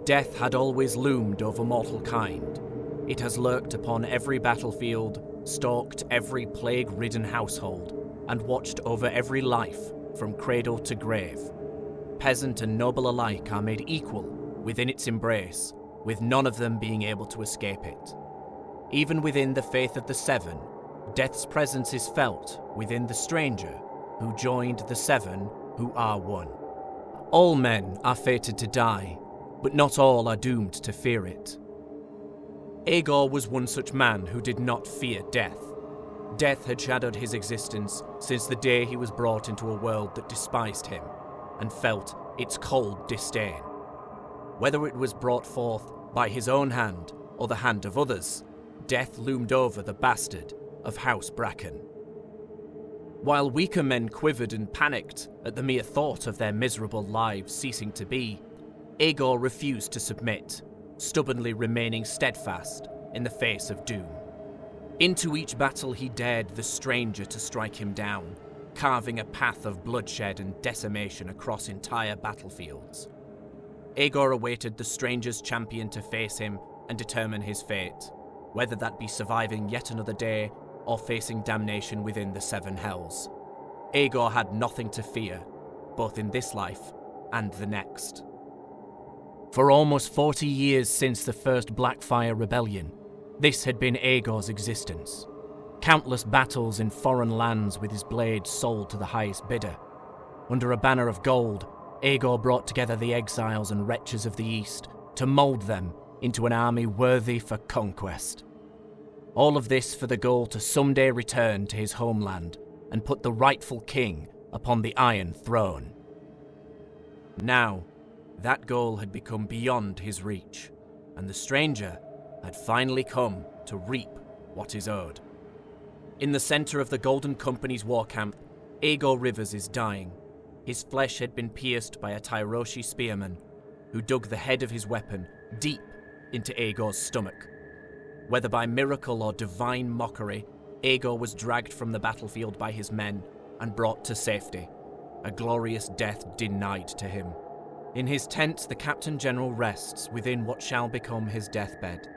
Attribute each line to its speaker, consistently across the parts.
Speaker 1: Death had always loomed over mortal kind. It has lurked upon every battlefield, stalked every plague-ridden household, and watched over every life from cradle to grave. Peasant and noble alike are made equal within its embrace, with none of them being able to escape it. Even within the faith of the Seven, Death's presence is felt within the stranger who joined the Seven who are one. All men are fated to die, but not all are doomed to fear it. Aegor was one such man who did not fear death. Death had shadowed his existence since the day he was brought into a world that despised him and felt its cold disdain. Whether it was brought forth by his own hand or the hand of others, death loomed over the bastard of House Bracken. While weaker men quivered and panicked at the mere thought of their miserable lives ceasing to be, Aegor refused to submit, stubbornly remaining steadfast in the face of doom. Into each battle he dared the stranger to strike him down, carving a path of bloodshed and decimation across entire battlefields. Aegor awaited the stranger's champion to face him and determine his fate, whether that be surviving yet another day or facing damnation within the Seven Hells. Aegor had nothing to fear, both in this life and the next. For almost 40 years since the first Blackfyre rebellion, this had been Aegor's existence. Countless battles in foreign lands with his blade sold to the highest bidder. Under a banner of gold, Aegor brought together the exiles and wretches of the East to mould them into an army worthy for conquest. All of this for the goal to someday return to his homeland and put the rightful king upon the Iron Throne. Now, that goal had become beyond his reach, and the stranger had finally come to reap what is owed. In the centre of the Golden Company's war camp, Aegor Rivers is dying. His flesh had been pierced by a Tyroshi spearman, who dug the head of his weapon deep into Aegor's stomach. Whether by miracle or divine mockery, Aegor was dragged from the battlefield by his men and brought to safety, a glorious death denied to him. In his tent, the Captain General rests within what shall become his deathbed.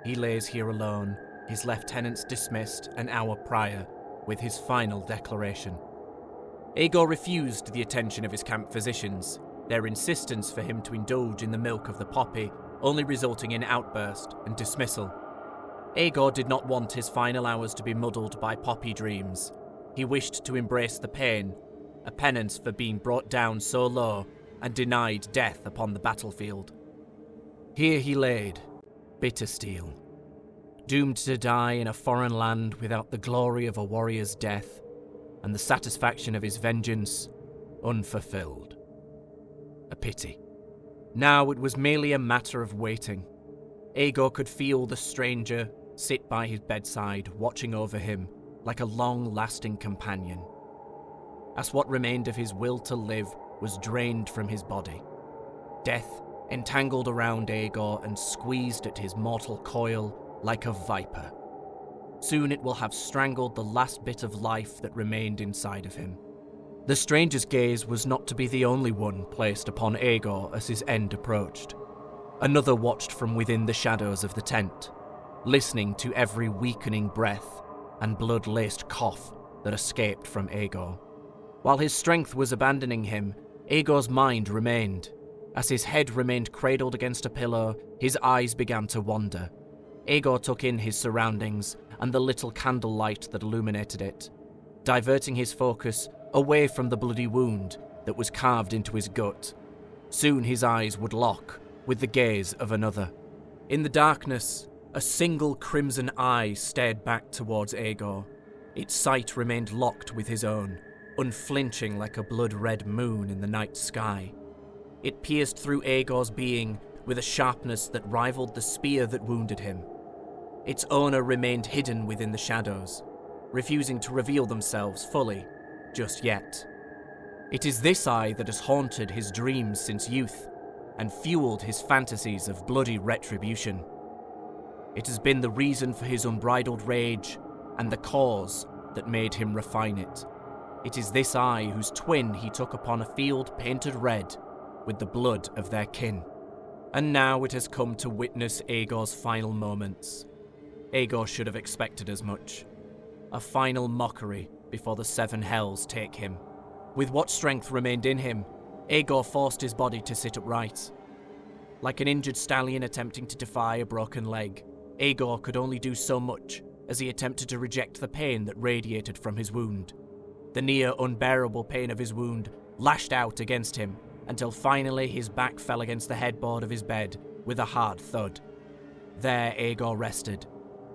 Speaker 1: He lays here alone, his lieutenants dismissed an hour prior, with his final declaration. Aegor refused the attention of his camp physicians, their insistence for him to indulge in the milk of the poppy only resulting in outburst and dismissal. Aegor did not want his final hours to be muddled by poppy dreams. He wished to embrace the pain, a penance for being brought down so low and denied death upon the battlefield. Here he laid, Bittersteel, doomed to die in a foreign land without the glory of a warrior's death and the satisfaction of his vengeance unfulfilled. A pity. Now it was merely a matter of waiting. Aegor could feel the stranger sit by his bedside, watching over him like a long-lasting companion. As what remained of his will to live was drained from his body, death entangled around Aegor and squeezed at his mortal coil like a viper. Soon it will have strangled the last bit of life that remained inside of him. The stranger's gaze was not to be the only one placed upon Aegor as his end approached. Another watched from within the shadows of the tent, listening to every weakening breath and blood-laced cough that escaped from Aegor. While his strength was abandoning him, Aegor's mind remained. As his head remained cradled against a pillow, his eyes began to wander. Aegor took in his surroundings and the little candlelight that illuminated it, diverting his focus away from the bloody wound that was carved into his gut. Soon his eyes would lock with the gaze of another. In the darkness, a single crimson eye stared back towards Aegor. Its sight remained locked with his own, unflinching like a blood-red moon in the night sky. It pierced through Aegor's being with a sharpness that rivaled the spear that wounded him. Its owner remained hidden within the shadows, refusing to reveal themselves fully, just yet. It is this eye that has haunted his dreams since youth, and fueled his fantasies of bloody retribution. It has been the reason for his unbridled rage, and the cause that made him refine it. It is this eye whose twin he took upon a field painted red with the blood of their kin. And now it has come to witness Aegor's final moments. Aegor should have expected as much. A final mockery before the seven hells take him. With what strength remained in him, Aegor forced his body to sit upright. Like an injured stallion attempting to defy a broken leg, Aegor could only do so much as he attempted to reject the pain that radiated from his wound. The near unbearable pain of his wound lashed out against him until finally his back fell against the headboard of his bed with a hard thud. There Aegor rested,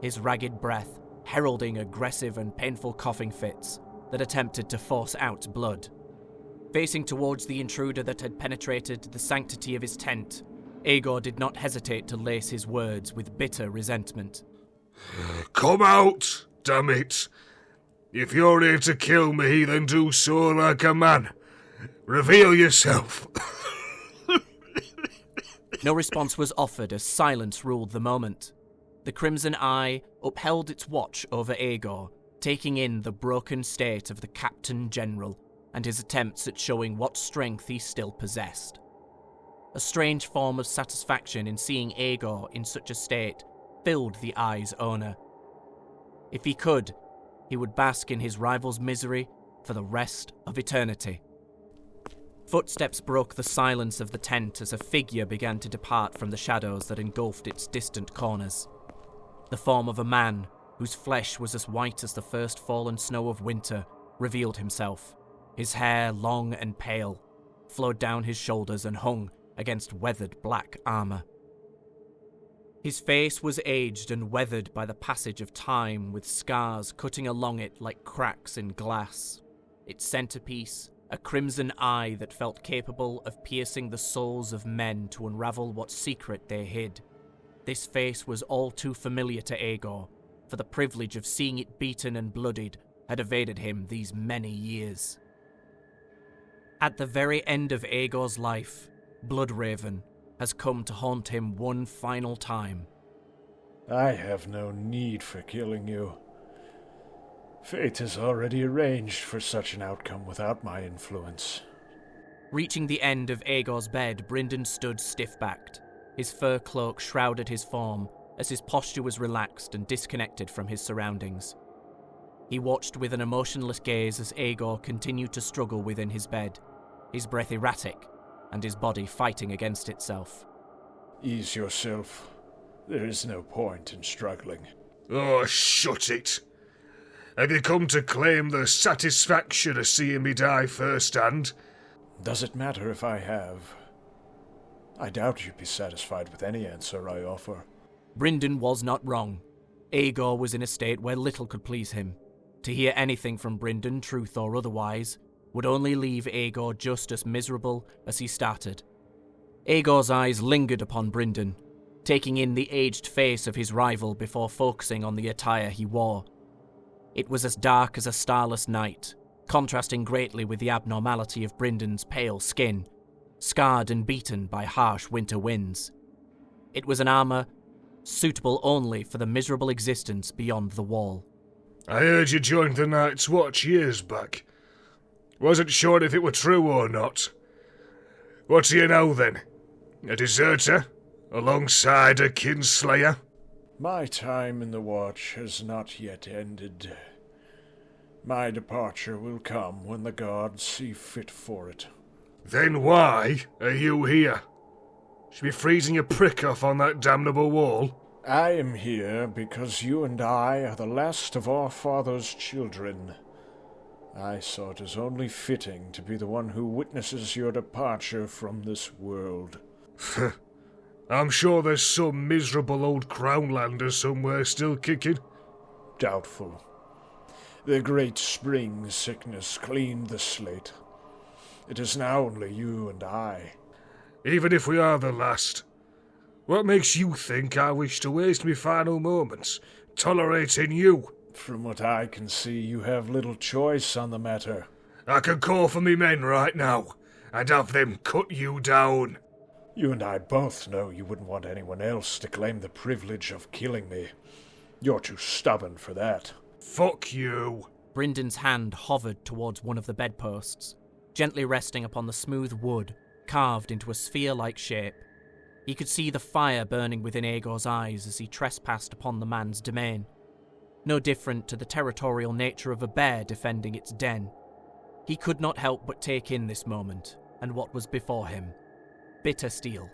Speaker 1: his ragged breath heralding aggressive and painful coughing fits that attempted to force out blood. Facing towards the intruder that had penetrated the sanctity of his tent, Aegor did not hesitate to lace his words with bitter resentment.
Speaker 2: Come out, damn it! If you're here to kill me, then do so like a man. Reveal yourself.
Speaker 1: No response was offered as silence ruled the moment. The Crimson Eye upheld its watch over Aegor, taking in the broken state of the Captain General and his attempts at showing what strength he still possessed. A strange form of satisfaction in seeing Aegor in such a state filled the Eye's owner. If he could, he would bask in his rival's misery for the rest of eternity. Footsteps broke the silence of the tent as a figure began to depart from the shadows that engulfed its distant corners. The form of a man, whose flesh was as white as the first fallen snow of winter, revealed himself. His hair, long and pale, flowed down his shoulders and hung against weathered black armor. His face was aged and weathered by the passage of time, with scars cutting along it like cracks in glass. Its centerpiece, a crimson eye that felt capable of piercing the souls of men to unravel what secret they hid. This face was all too familiar to Aegor, for the privilege of seeing it beaten and bloodied had evaded him these many years. At the very end of Aegor's life, Bloodraven has come to haunt him one final time.
Speaker 3: I have no need for killing you. Fate has already arranged for such an outcome without my influence.
Speaker 1: Reaching the end of Aegor's bed, Brynden stood stiff-backed. His fur cloak shrouded his form as his posture was relaxed and disconnected from his surroundings. He watched with an emotionless gaze as Aegor continued to struggle within his bed, his breath erratic and his body fighting against itself.
Speaker 3: Ease yourself. There is no point in struggling.
Speaker 2: Oh, shut it. Have you come to claim the satisfaction of seeing me die firsthand?
Speaker 3: Does it matter if I have? I doubt you'd be satisfied with any answer I offer.
Speaker 1: Brynden was not wrong. Aegor was in a state where little could please him. To hear anything from Brynden, truth or otherwise, would only leave Aegor just as miserable as he started. Aegor's eyes lingered upon Brynden, taking in the aged face of his rival before focusing on the attire he wore. It was as dark as a starless night, contrasting greatly with the abnormality of Brynden's pale skin, scarred and beaten by harsh winter winds. It was an armor suitable only for the miserable existence beyond the wall.
Speaker 2: I heard you joined the Night's Watch years back. Wasn't sure if it were true or not. What do you know then? A deserter? Alongside a kinslayer?
Speaker 3: My time in the Watch has not yet ended. My departure will come when the gods see fit for it.
Speaker 2: Then why are you here? Should be freezing your prick off on that damnable wall.
Speaker 3: I am here because you and I are the last of our father's children. I saw it as only fitting to be the one who witnesses your departure from this world.
Speaker 2: I'm sure there's some miserable old Crownlander somewhere still kicking.
Speaker 3: Doubtful. The great spring sickness cleaned the slate. It is now only you and I.
Speaker 2: Even if we are the last, what makes you think I wish to waste my final moments tolerating you?
Speaker 3: From what I can see, you have little choice on the matter.
Speaker 2: I can call for me men right now and have them cut you down.
Speaker 3: You and I both know you wouldn't want anyone else to claim the privilege of killing me. You're too stubborn for that.
Speaker 2: Fuck you.
Speaker 1: Brynden's hand hovered towards one of the bedposts, gently resting upon the smooth wood carved into a sphere-like shape. He could see the fire burning within Aegor's eyes as he trespassed upon the man's domain. No different to the territorial nature of a bear defending its den. He could not help but take in this moment, and what was before him. Bittersteel,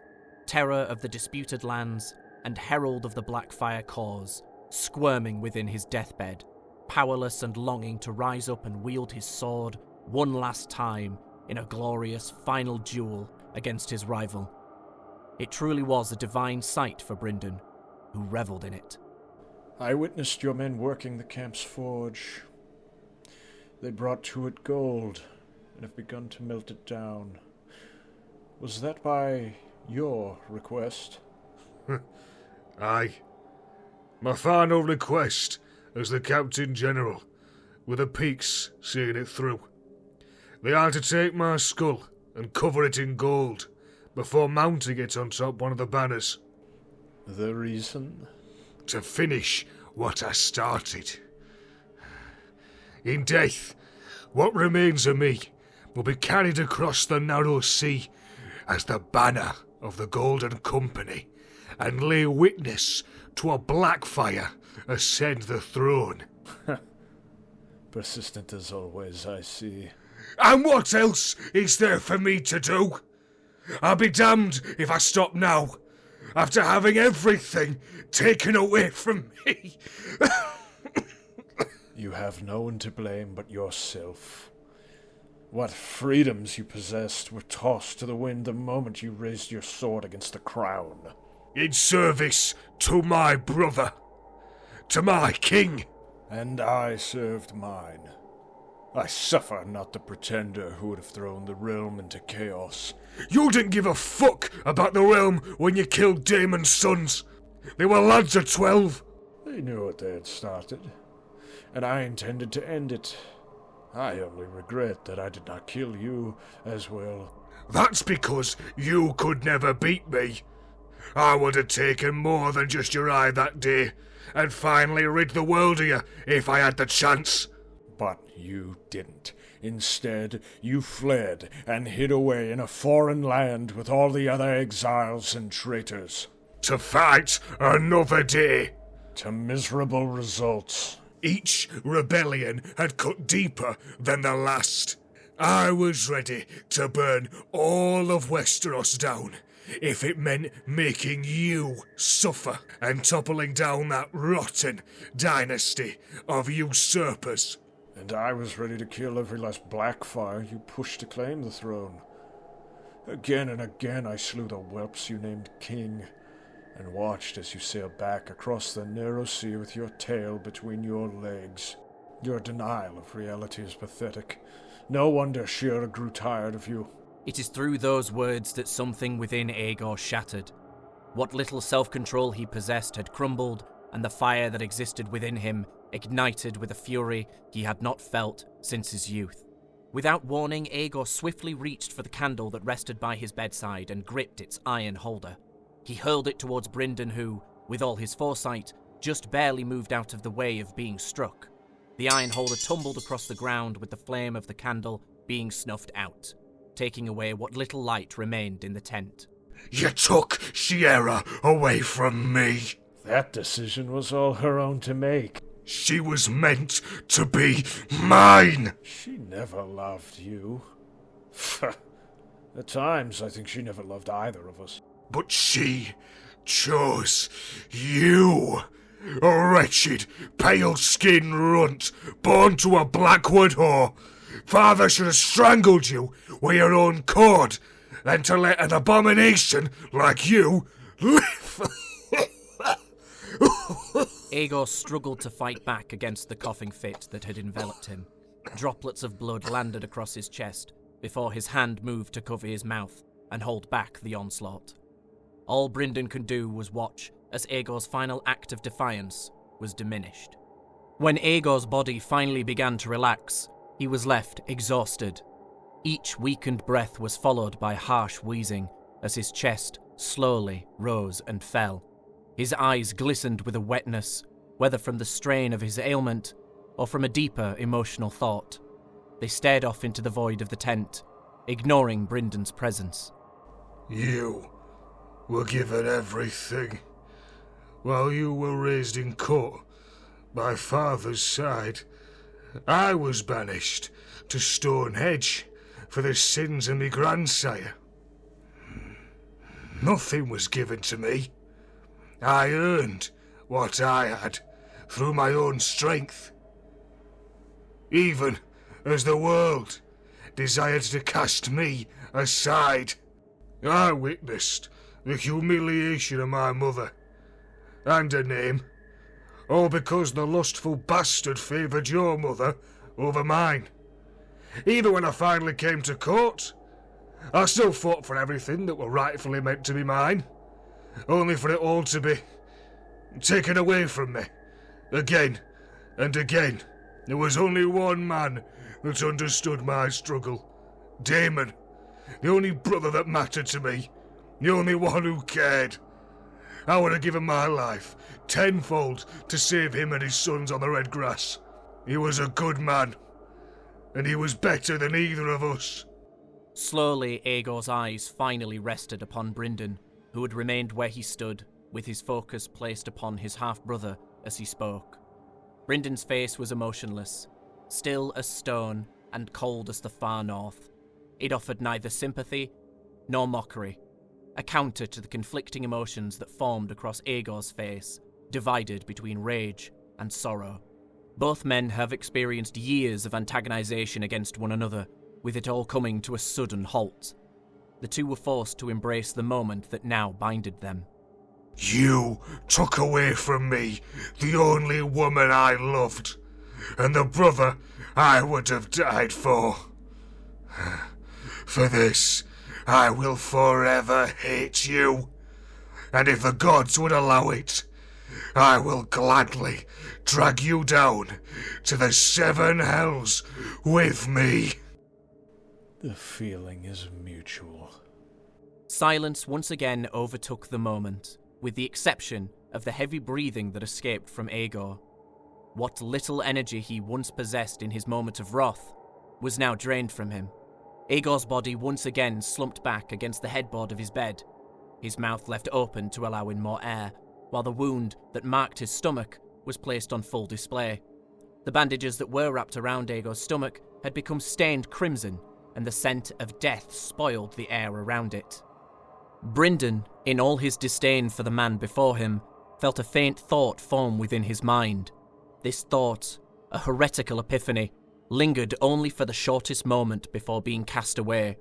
Speaker 1: terror of the disputed lands, and herald of the Blackfyre cause, squirming within his deathbed, powerless and longing to rise up and wield his sword one last time in a glorious final duel against his rival. It truly was a divine sight for Brynden, who revelled in it.
Speaker 3: I witnessed your men working the camp's forge. They brought to it gold, and have begun to melt it down. Was that by your request?
Speaker 2: Aye. My final request as the Captain General, with the Peaks seeing it through. They are to take my skull and cover it in gold before mounting it on top one of the banners.
Speaker 3: The reason?
Speaker 2: To finish what I started. In death, what remains of me will be carried across the narrow sea as the banner of the Golden Company, and lay witness to a Blackfyre ascend the throne.
Speaker 3: Persistent as always, I see.
Speaker 2: And what else is there for me to do? I'll be damned if I stop now, after having everything taken away from me.
Speaker 3: You have no one to blame but yourself. What freedoms you possessed were tossed to the wind the moment you raised your sword against the crown.
Speaker 2: In service to my brother, to my king.
Speaker 3: And I served mine. I suffer not the pretender who would have thrown the realm into chaos.
Speaker 2: You didn't give a fuck about the realm when you killed Daemon's sons. They were lads of 12.
Speaker 3: They knew what they had started, and I intended to end it. I only regret that I did not kill you as well.
Speaker 2: That's because you could never beat me. I would have taken more than just your eye that day, and finally rid the world of you if I had the chance.
Speaker 3: But you didn't. Instead, you fled and hid away in a foreign land with all the other exiles and traitors.
Speaker 2: To fight another day.
Speaker 3: To miserable results.
Speaker 2: Each rebellion had cut deeper than the last. I was ready to burn all of Westeros down, if it meant making you suffer and toppling down that rotten dynasty of usurpers.
Speaker 3: And I was ready to kill every last Blackfyre you pushed to claim the throne. Again and again I slew the whelps you named king, and watched as you sailed back across the narrow sea with your tail between your legs. Your denial of reality is pathetic. No wonder Shira grew tired of you.
Speaker 1: It is through those words that something within Aegor shattered. What little self-control he possessed had crumbled, and the fire that existed within him ignited with a fury he had not felt since his youth. Without warning, Aegor swiftly reached for the candle that rested by his bedside and gripped its iron holder. He hurled it towards Brynden, who, with all his foresight, just barely moved out of the way of being struck. The iron holder tumbled across the ground with the flame of the candle being snuffed out, taking away what little light remained in the tent.
Speaker 2: You took Shira away from me.
Speaker 3: That decision was all her own to make.
Speaker 2: She was meant to be mine.
Speaker 3: She never loved you. At times, I think she never loved either of us.
Speaker 2: But she chose you. A wretched, pale-skinned runt, born to a Blackwood whore. Father should have strangled you with your own cord, than to let an abomination like you live.
Speaker 1: Aegor struggled to fight back against the coughing fit that had enveloped him. Droplets of blood landed across his chest before his hand moved to cover his mouth and hold back the onslaught. All Brynden could do was watch as Aegor's final act of defiance was diminished. When Aegor's body finally began to relax, he was left exhausted. Each weakened breath was followed by harsh wheezing as his chest slowly rose and fell. His eyes glistened with a wetness, whether from the strain of his ailment or from a deeper emotional thought. They stared off into the void of the tent, ignoring Brynden's presence.
Speaker 2: You were given everything, while you were raised in court by father's side. I was banished to Stonehenge for the sins of me grandsire. Nothing was given to me. I earned what I had through my own strength. Even as the world desired to cast me aside, I witnessed the humiliation of my mother and her name, all because the lustful bastard favoured your mother over mine. Even when I finally came to court, I still fought for everything that were rightfully meant to be mine, only for it all to be taken away from me, again and again. There was only one man that understood my struggle, Damon, the only brother that mattered to me, the only one who cared. I would have given my life tenfold to save him and his sons on the red grass. He was a good man, and he was better than either of us.
Speaker 1: Slowly, Aegor's eyes finally rested upon Brynden, who had remained where he stood, with his focus placed upon his half-brother as he spoke. Brynden's face was emotionless, still as stone and cold as the far north. It offered neither sympathy nor mockery, a counter to the conflicting emotions that formed across Aegor's face, divided between rage and sorrow. Both men have experienced years of antagonization against one another, with it all coming to a sudden halt. The two were forced to embrace the moment that now binded them.
Speaker 2: You took away from me the only woman I loved, and the brother I would have died for. For this, I will forever hate you, and if the gods would allow it, I will gladly drag you down to the 7 hells with me.
Speaker 3: The feeling is mutual.
Speaker 1: Silence once again overtook the moment, with the exception of the heavy breathing that escaped from Aegor. What little energy he once possessed in his moment of wrath was now drained from him. Aegor's body once again slumped back against the headboard of his bed, his mouth left open to allow in more air, while the wound that marked his stomach was placed on full display. The bandages that were wrapped around Aegor's stomach had become stained crimson, and the scent of death spoiled the air around it. Brynden, in all his disdain for the man before him, felt a faint thought form within his mind. This thought, a heretical epiphany, lingered only for the shortest moment before being cast away.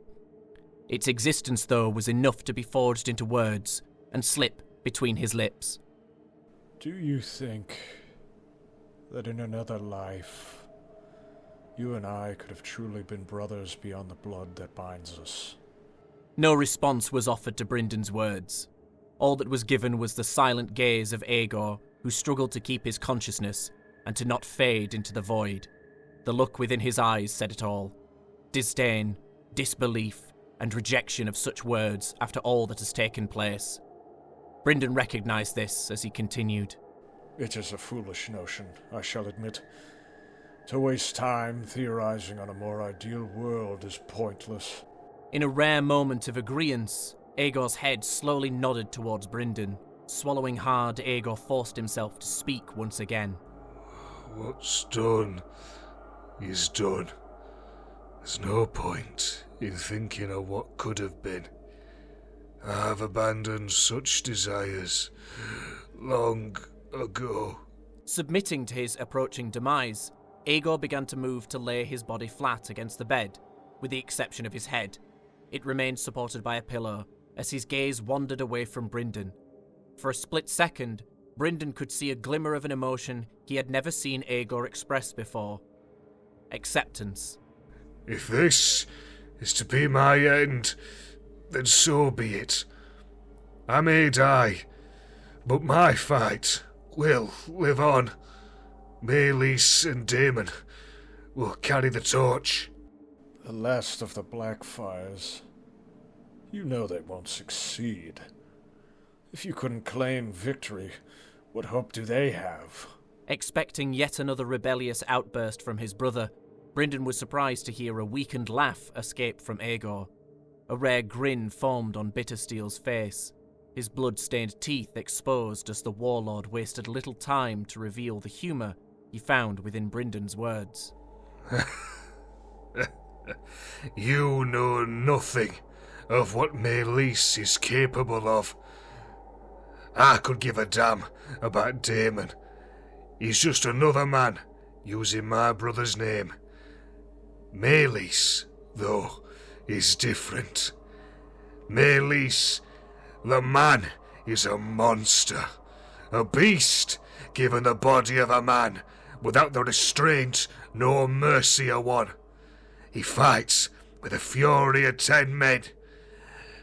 Speaker 1: Its existence, though, was enough to be forged into words and slip between his lips.
Speaker 3: Do you think that in another life, you and I could have truly been brothers beyond the blood that binds us?
Speaker 1: No response was offered to Brynden's words. All that was given was the silent gaze of Aegor, who struggled to keep his consciousness and to not fade into the void. The look within his eyes said it all. Disdain, disbelief, and rejection of such words after all that has taken place. Brynden recognized this as he continued.
Speaker 3: It is a foolish notion, I shall admit. To waste time theorizing on a more ideal world is pointless.
Speaker 1: In a rare moment of agreeance, Aegor's head slowly nodded towards Brynden. Swallowing hard, Aegor forced himself to speak once again.
Speaker 2: What's done is done. There's no point in thinking of what could have been. I've abandoned such desires long ago.
Speaker 1: Submitting to his approaching demise, Aegor began to move to lay his body flat against the bed, with the exception of his head. It remained supported by a pillow, as his gaze wandered away from Brynden. For a split second, Brynden could see a glimmer of an emotion he had never seen Aegor express before. Acceptance.
Speaker 2: If this is to be my end, then so be it. I may die, but my fight will live on. Maylis and Damon will carry the torch.
Speaker 3: The last of the Blackfyres. You know they won't succeed. If you couldn't claim victory, what hope do they have?
Speaker 1: Expecting yet another rebellious outburst from his brother, Brynden was surprised to hear a weakened laugh escape from Aegor. A rare grin formed on Bittersteel's face. his blood-stained teeth exposed as the warlord wasted little time to reveal the humour he found within Brynden's words.
Speaker 2: You know nothing of what Meleys is capable of. I could give a damn about Damon. He's just another man using my brother's name. Meleys, though, is different. Meleys, the man, is a monster. A beast, given the body of a man, without the restraint nor mercy of one. He fights with the fury of 10 men,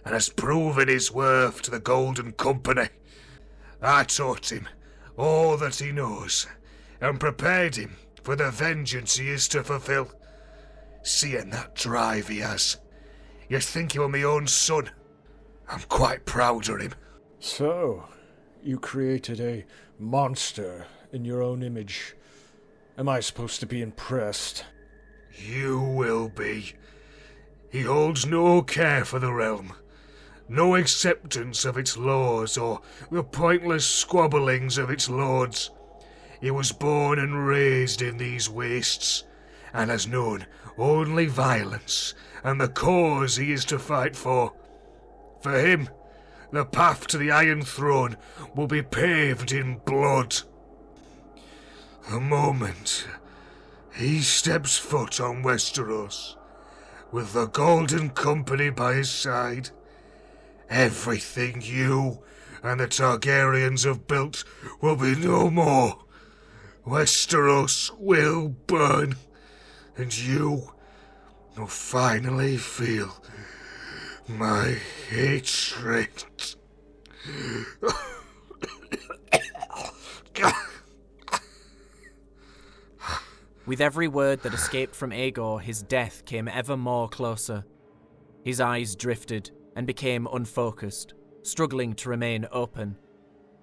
Speaker 2: and has proven his worth to the Golden Company. I taught him all that he knows, and prepared him for the vengeance he is to fulfill. Seeing that drive he has, you'd think he were my own son. I'm quite proud of him.
Speaker 3: So, you created a monster in your own image. Am I supposed to be impressed?
Speaker 2: You will be. He holds no care for the realm, no acceptance of its laws or the pointless squabblings of its lords. He was born and raised in these wastes, and has known only violence and the cause he is to fight for. For him, the path to the Iron Throne will be paved in blood. The moment he steps foot on Westeros, with the Golden Company by his side, everything you and the Targaryens have built will be no more. Westeros will burn, and you will finally feel my hatred.
Speaker 1: With every word that escaped from Aegor, his death came ever more closer. His eyes drifted and became unfocused, struggling to remain open.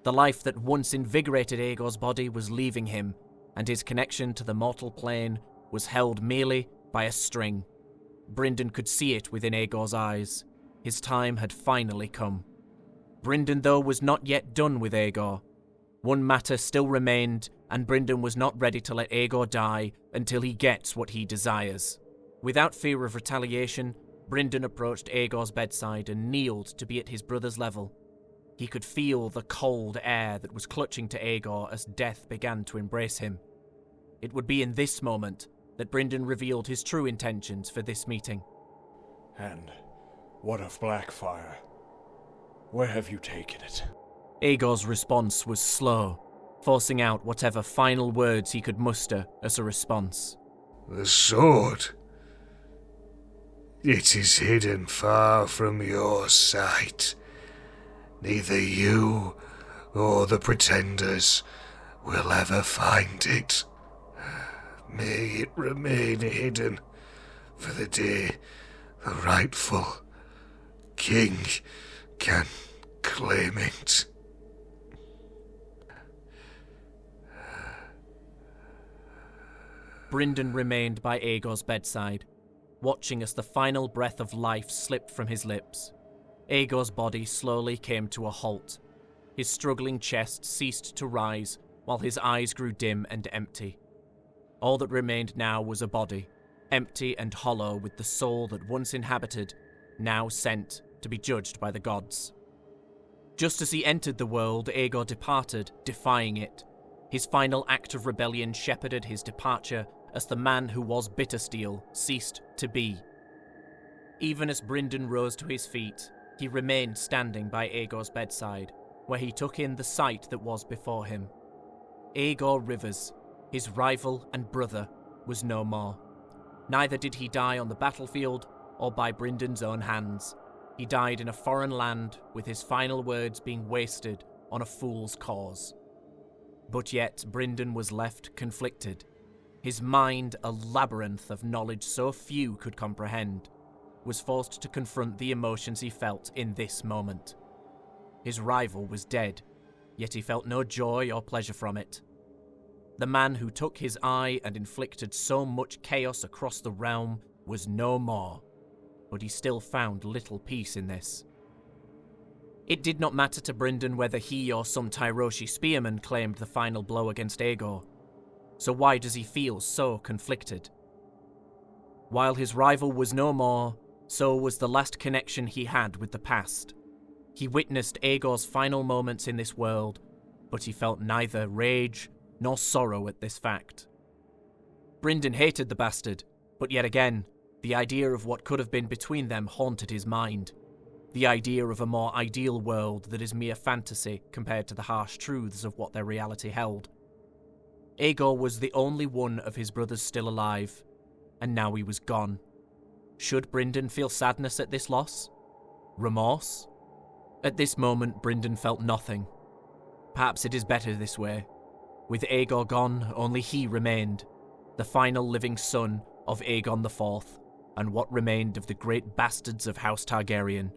Speaker 1: The life that once invigorated Aegor's body was leaving him, and his connection to the mortal plane was held merely by a string. Brynden could see it within Aegor's eyes. His time had finally come. Brynden, though, was not yet done with Aegor. One matter still remained, and Brynden was not ready to let Aegor die until he gets what he desires. Without fear of retaliation, Brynden approached Aegor's bedside and kneeled to be at his brother's level. He could feel the cold air that was clutching to Aegor as death began to embrace him. It would be in this moment that Brynden revealed his true intentions for this meeting.
Speaker 3: And what of Blackfyre? Where have you taken it?
Speaker 1: Aegor's response was slow, forcing out whatever final words he could muster as a response.
Speaker 2: The sword. It is hidden far from your sight. Neither you or the pretenders will ever find it. May it remain hidden for the day the rightful king can claim it.
Speaker 1: Brynden remained by Aegor's bedside, watching as the final breath of life slipped from his lips. Aegor's body slowly came to a halt. His struggling chest ceased to rise, while his eyes grew dim and empty. All that remained now was a body, empty and hollow with the soul that once inhabited, now sent to be judged by the gods. Just as he entered the world, Aegor departed, defying it. His final act of rebellion shepherded his departure as the man who was Bittersteel ceased to be. Even as Brynden rose to his feet, he remained standing by Aegor's bedside, where he took in the sight that was before him. Aegor Rivers, his rival and brother, was no more. Neither did he die on the battlefield or by Brynden's own hands. He died in a foreign land, with his final words being wasted on a fool's cause. But yet Brynden was left conflicted. His mind, a labyrinth of knowledge so few could comprehend, was forced to confront the emotions he felt in this moment. His rival was dead, yet he felt no joy or pleasure from it. The man who took his eye and inflicted so much chaos across the realm was no more, but he still found little peace in this. It did not matter to Brynden whether he or some Tyroshi spearman claimed the final blow against Aegor. So why does he feel so conflicted? While his rival was no more, so was the last connection he had with the past. He witnessed Aegor's final moments in this world, but he felt neither rage nor sorrow at this fact. Brynden hated the bastard, but yet again, the idea of what could have been between them haunted his mind. The idea of a more ideal world that is mere fantasy compared to the harsh truths of what their reality held. Aegor was the only one of his brothers still alive, and now he was gone. Should Brynden feel sadness at this loss? Remorse? At this moment, Brynden felt nothing. Perhaps it is better this way. With Aegor gone, only he remained, the final living son of Aegon IV, and what remained of the great bastards of House Targaryen,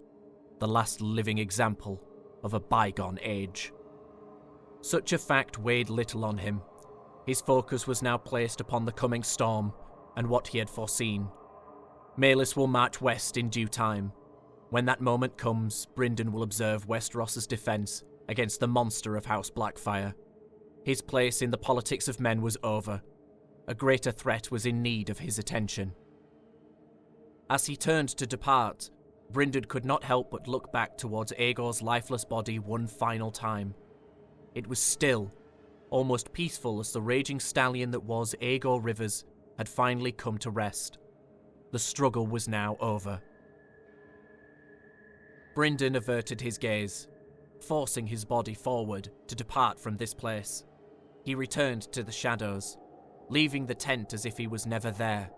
Speaker 1: the last living example of a bygone age. Such a fact weighed little on him. His focus was now placed upon the coming storm and what he had foreseen. Maelys will march west in due time. When that moment comes, Brynden will observe Westeros' defence against the monster of House Blackfyre. His place in the politics of men was over. A greater threat was in need of his attention. As he turned to depart, Brynden could not help but look back towards Aegor's lifeless body one final time. It was still, almost peaceful as the raging stallion that was Aegor Rivers had finally come to rest. The struggle was now over. Brynden averted his gaze, forcing his body forward to depart from this place. He returned to the shadows, leaving the tent as if he was never there.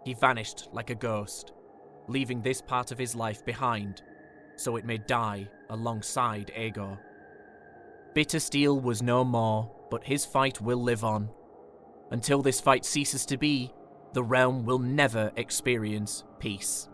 Speaker 1: He vanished like a ghost, leaving this part of his life behind, so it may die alongside Aegor. Bittersteel was no more, but his fight will live on. Until this fight ceases to be, the realm will never experience peace.